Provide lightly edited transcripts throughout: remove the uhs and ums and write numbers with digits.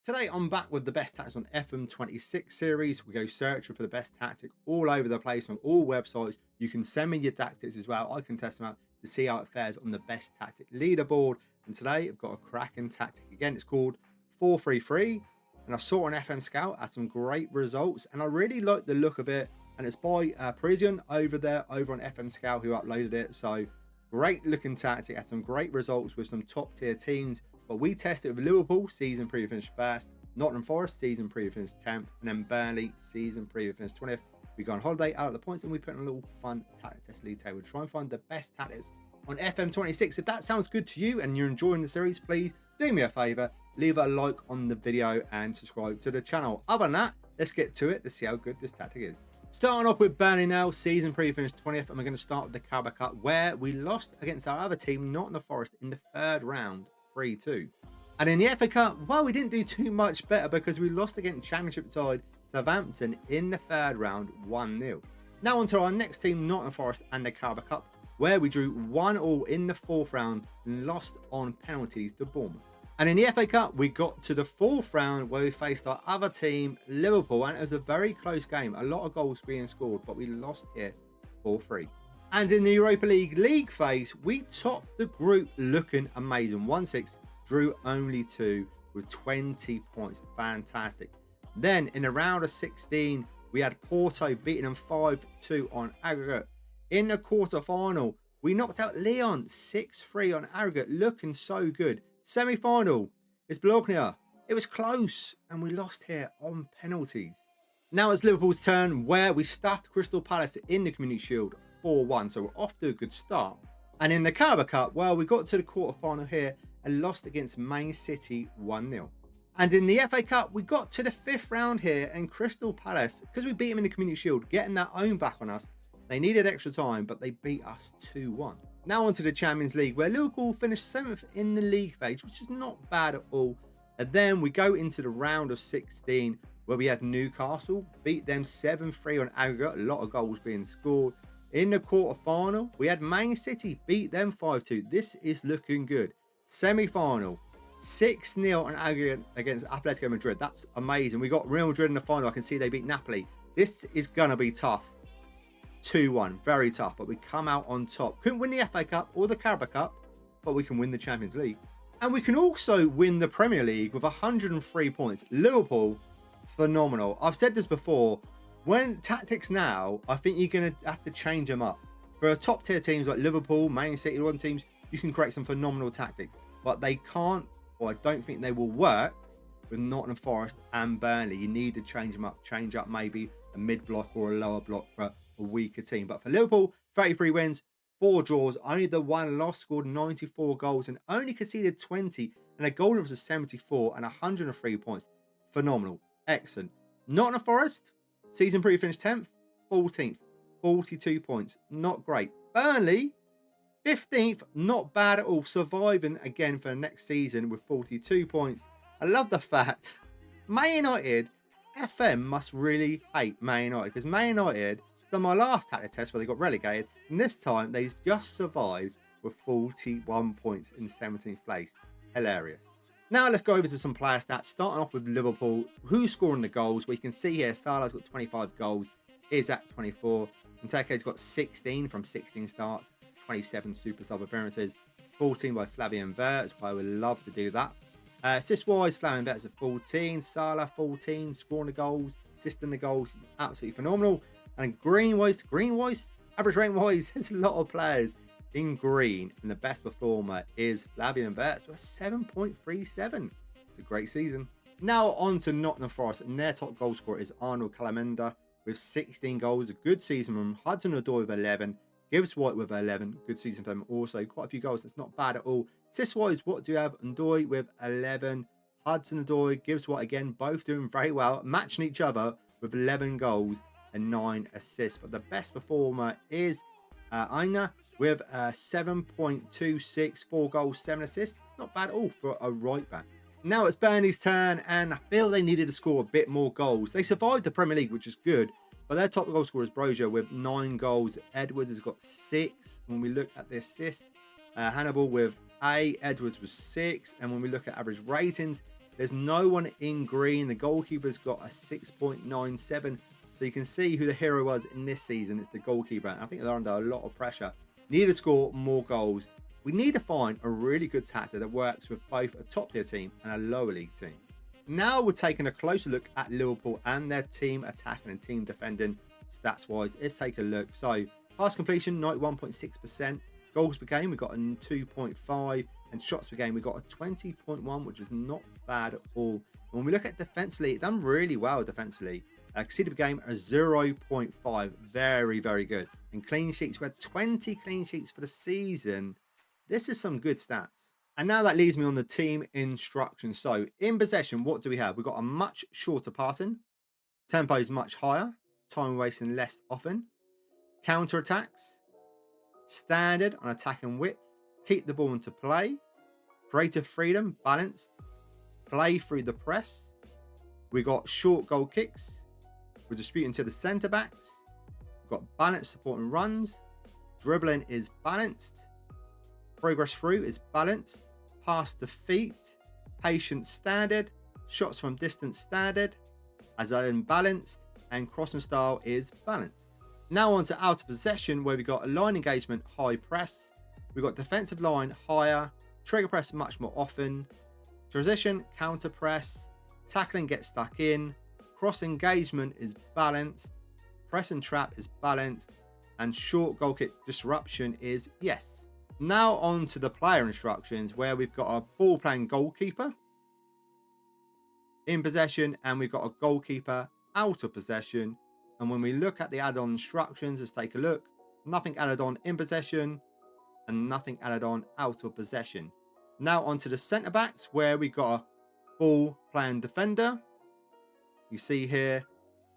Today I'm back with the best tactics on FM26 series. We go searching for the best tactic all over the place on all websites. You can send me your tactics as well. I can test them out to see how it fares on the best tactic leaderboard. And today I've got a cracking tactic. Again, it's called 4-3-3. And I saw on FM Scout, had some great results. And I really like the look of it. And it's by Parisian over on FM Scout who uploaded it. So great looking tactic, had some great results with some top tier teams. But we tested with Liverpool, season preview finished first, Nottingham Forest, season preview finished 10th, and then Burnley, season preview finished 20th. We go on holiday out of the points and we put in a little fun tactic test league table to try and find the best tactics on FM26. If that sounds good to you and you're enjoying the series, please do me a favour, leave a like on the video and subscribe to the channel. Other than that, let's get to it to see how good this tactic is. Starting off with Burnley now, season preview finished 20th, and we're going to start with the Carabao Cup where we lost against our other team, Nottingham Forest, in the third round. 3-2. And in the FA Cup, well, we didn't do too much better because we lost against Championship side Southampton in the third round 1-0. Now on to our next team, Nottingham Forest and the Carabao Cup, where we drew 1-1 in the fourth round and lost on penalties to Bournemouth. And in the FA Cup, we got to the fourth round where we faced our other team, Liverpool, and it was a very close game. A lot of goals being scored, but we lost here 4-3. And in the Europa League phase, we topped the group looking amazing. 1-6, drew only 2 with 20 points. Fantastic. Then in the round of 16, we had Porto beating them 5-2 on aggregate. In the quarter-final, we knocked out Lyon 6-3 on aggregate, looking so good. Semi-final, it's Bologna. It was close, and we lost here on penalties. Now it's Liverpool's turn, where we stuffed Crystal Palace in the Community Shield 4-1, so we're off to a good start. And in the Carabao Cup, well, we got to the quarter-final here and lost against Man City 1-0. And in the FA Cup, we got to the fifth round here, and Crystal Palace, because we beat them in the Community Shield, getting their own back on us, they needed extra time, but they beat us 2-1. Now on to the Champions League, where Liverpool finished 7th in the league phase, which is not bad at all. And then we go into the round of 16, where we had Newcastle, beat them 7-3 on aggregate, a lot of goals being scored. In the quarter-final, we had Man City beat them 5-2. This is looking good. Semi-final, 6-0 on aggregate against Atletico Madrid. That's amazing. We got Real Madrid in the final. I can see they beat Napoli. This is going to be tough. 2-1, very tough, but we come out on top. Couldn't win the FA Cup or the Carabao Cup, but we can win the Champions League. And we can also win the Premier League with 103 points. Liverpool, phenomenal. I've said this before. When tactics now, I think you're going to have to change them up. For top tier teams like Liverpool, Man City, all teams, you can create some phenomenal tactics. But they can't, or I don't think they will work with Nottingham Forest and Burnley. You need to change them up. Change up maybe a mid-block or a lower block for a weaker team. But for Liverpool, 33 wins, 4 draws, only the one loss, scored 94 goals and only conceded 20. And their goal difference was 74 and 103 points. Phenomenal. Excellent. Nottingham Forest, season preview finished 10th, 14th, 42 points. Not great. Burnley, 15th, not bad at all. Surviving again for the next season with 42 points. I love the fact Man United, FM must really hate Man United because Man United done my last tactic test where they got relegated, and this time they just survived with 41 points in 17th place. Hilarious. Now let's go over to some player stats, starting off with Liverpool. Who's scoring the goals? We can see here Salah's got 25 goals, is at 24. Benteke's got 16 from 16 starts, 27 super sub appearances, 14 by Flavian Wirtz. I would love to do that. Assist-wise, Flavian Wirtz at 14, Salah 14, scoring the goals, assisting the goals, absolutely phenomenal. And green-wise, average rating-wise, there's a lot of players in green, and the best performer is Flavian Wirtz with 7.37. It's a great season. Now on to Nottingham Forest, and their top goal scorer is Arnold Calamenda with 16 goals. A good season from Hudson-Odoi with 11, Gibbs White with 11. Good season for them also. Quite a few goals. That's not bad at all. Assist-wise, what do you have? Odoi with 11. Hudson-Odoi, Gibbs White again, both doing very well, matching each other with 11 goals and 9 assists. But the best performer is Aina with 7.26, 4 goals, 7 assists. It's not bad at all for a right back. Now it's Burnley's turn, and I feel they needed to score a bit more goals. They survived the Premier League, which is good, but their top goal scorer is Brozier with 9 goals. Edwards has got 6. When we look at the assists, Hannibal with 8, Edwards was 6, and when we look at average ratings, There's no one in green. The goalkeeper's got a 6.97. So you can see who the hero was in this season. It's the goalkeeper. And I think they're under a lot of pressure. Need to score more goals. We need to find a really good tactic that works with both a top tier team and a lower league team. Now we're taking a closer look at Liverpool and their team attacking and team defending stats wise. Let's take a look. So pass completion 91.6%, goals per game we got a 2.5, and shots per game we got a 20.1, which is not bad at all. When we look at defensively, it's done really well defensively. Conceded per game a 0.5, very good. And clean sheets, we had 20 clean sheets for the season. This is some good stats. And now that leads me on the team instructions. So in possession, what do we have? We've got a much shorter passing, tempo is much higher, time wasting less often, counter attacks, standard on attack and width, keep the ball into play, creative freedom, balanced, play through the press. We got short goal kicks, we're disputing to the centre backs, we've got balanced support and runs, dribbling is balanced, progress through is balanced, pass to feet, patience standard, shots from distance standard, as unbalanced, and crossing style is balanced. Now on to out of possession, where we got a line engagement, high press, we got defensive line higher, trigger press much more often, transition, counter press, tackling gets stuck in, cross engagement is balanced, press and trap is balanced, and short goal kick disruption is yes. Now on to the player instructions, where we've got a ball playing goalkeeper in possession, and we've got a goalkeeper out of possession. And when we look at the add-on instructions, let's take a look. Nothing added on in possession and nothing added on out of possession. Now onto the centre backs, where we got a ball playing defender. You see here,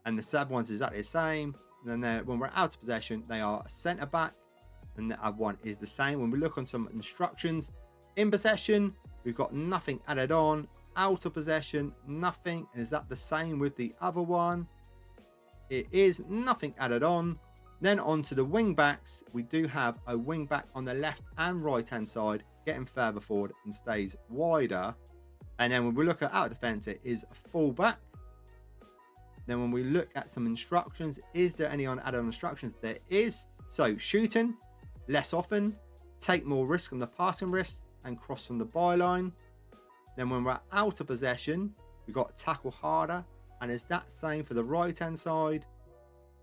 and the sub one's exactly the same. And then when we're out of possession, they are a centre back, and the other one is the same. When we look on some instructions, in possession, we've got nothing added on. Out of possession, nothing. And is that the same with the other one? It is nothing added on. Then on to the wing backs, we do have a wing back on the left and right hand side, getting further forward and stays wider. And then when we look at out of defence, it is a full back. Then when we look at some instructions, is there any on add-on instructions? There is. So shooting less often, take more risk on the passing risk, and cross from the byline. Then when we're out of possession, we've got tackle harder, and is that same for the right hand side,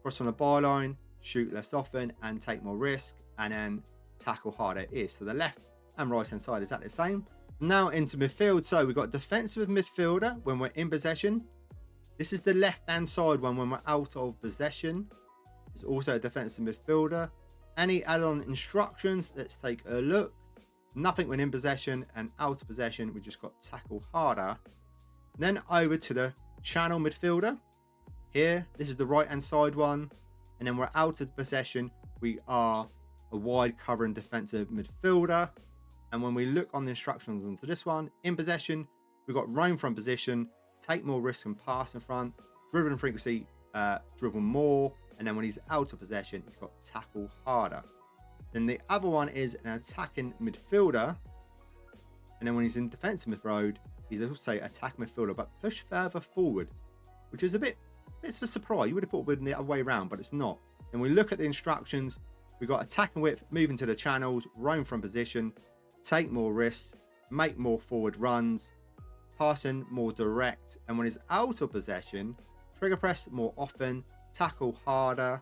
cross from the byline, shoot less often and take more risk, and then tackle harder is. So the left and right hand side is that the same. Now into midfield, so we've got defensive midfielder when we're in possession. This is the left hand side one when we're out of possession. It's also a defensive midfielder. Any add-on instructions? Let's take a look. Nothing when in possession, and out of possession we just got tackle harder. Then over to the channel midfielder. Here, this is the right hand side one, and then we're out of possession, we are a wide covering defensive midfielder. And when we look on the instructions onto this one, in possession, we've got roam from position, take more risk and pass in front, dribbling frequency, dribble more, and then when he's out of possession, he's got tackle harder. Then the other one is an attacking midfielder, and then when he's in defensive midfield, he's also attack midfielder, but push further forward, which is a bit of a surprise. You would have thought it would be the other way around, but it's not. And we look at the instructions, we've got attack and width, moving to the channels, roam from position, take more risks, make more forward runs, passing more direct, and when he's out of possession, trigger press more often, tackle harder.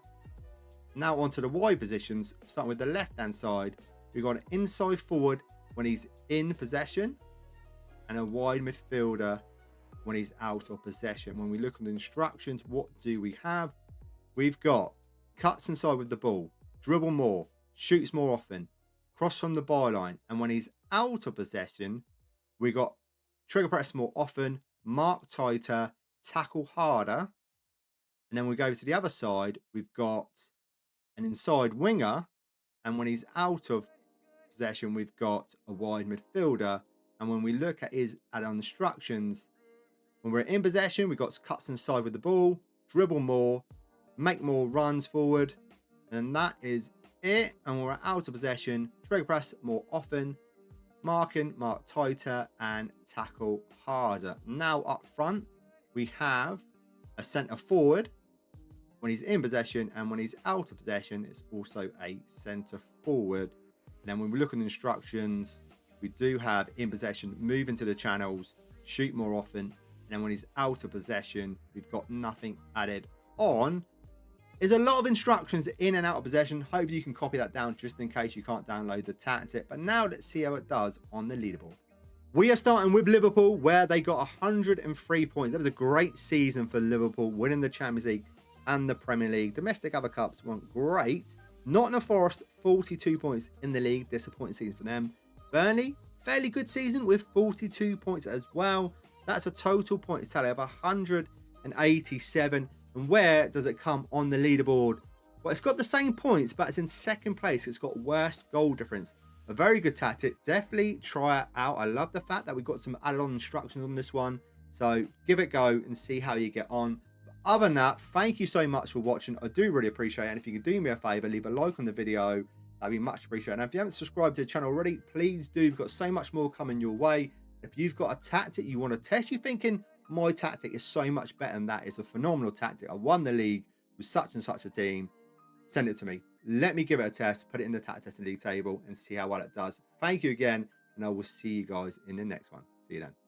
Now onto the wide positions, starting with the left hand side, we've got an inside forward when he's in possession, and a wide midfielder when he's out of possession. When we look at the instructions, what do we have? We've got cuts inside with the ball, dribble more, shoots more often, cross from the byline, and when he's out of possession, we got trigger press more often, mark tighter, tackle harder. And then we go to the other side, we've got an inside winger, and when he's out of possession, we've got a wide midfielder. And when we look at his add-on instructions, when we're in possession, we've got cuts inside with the ball, dribble more, make more runs forward, and that is it. And when we're out of possession, trigger press more often, marking, mark tighter, and tackle harder. Now up front, we have a centre forward when he's in possession, and when he's out of possession, it's also a centre forward. And then when we look at the instructions, we do have in possession, move into the channels, shoot more often. And then when he's out of possession, we've got nothing added on. There's a lot of instructions in and out of possession. Hopefully you can copy that down just in case you can't download the tactic. But now let's see how it does on the leaderboard. We are starting with Liverpool, where they got 103 points. That was a great season for Liverpool, winning the Champions League and the Premier League. Domestic other cups weren't great. Nottingham Forest, 42 points in the league. Disappointing season for them. Burnley, fairly good season with 42 points as well. That's a total points tally of 187. And where does it come on the leaderboard? Well, it's got the same points, but it's in second place. It's got worse goal difference. A very good tactic. Definitely try it out. I love the fact that we've got some add-on instructions on this one. So give it a go and see how you get on. But other than that, thank you so much for watching. I do really appreciate it. And if you could do me a favor, leave a like on the video. That'd be much appreciated. And if you haven't subscribed to the channel already, please do. We've got so much more coming your way. If you've got a tactic you want to test, you're thinking, my tactic is so much better than that. It's a phenomenal tactic. I won the league with such and such a team. Send it to me. Let me give it a test, put it in the tactic testing league table and see how well it does. Thank you again, and I will see you guys in the next one. See you then.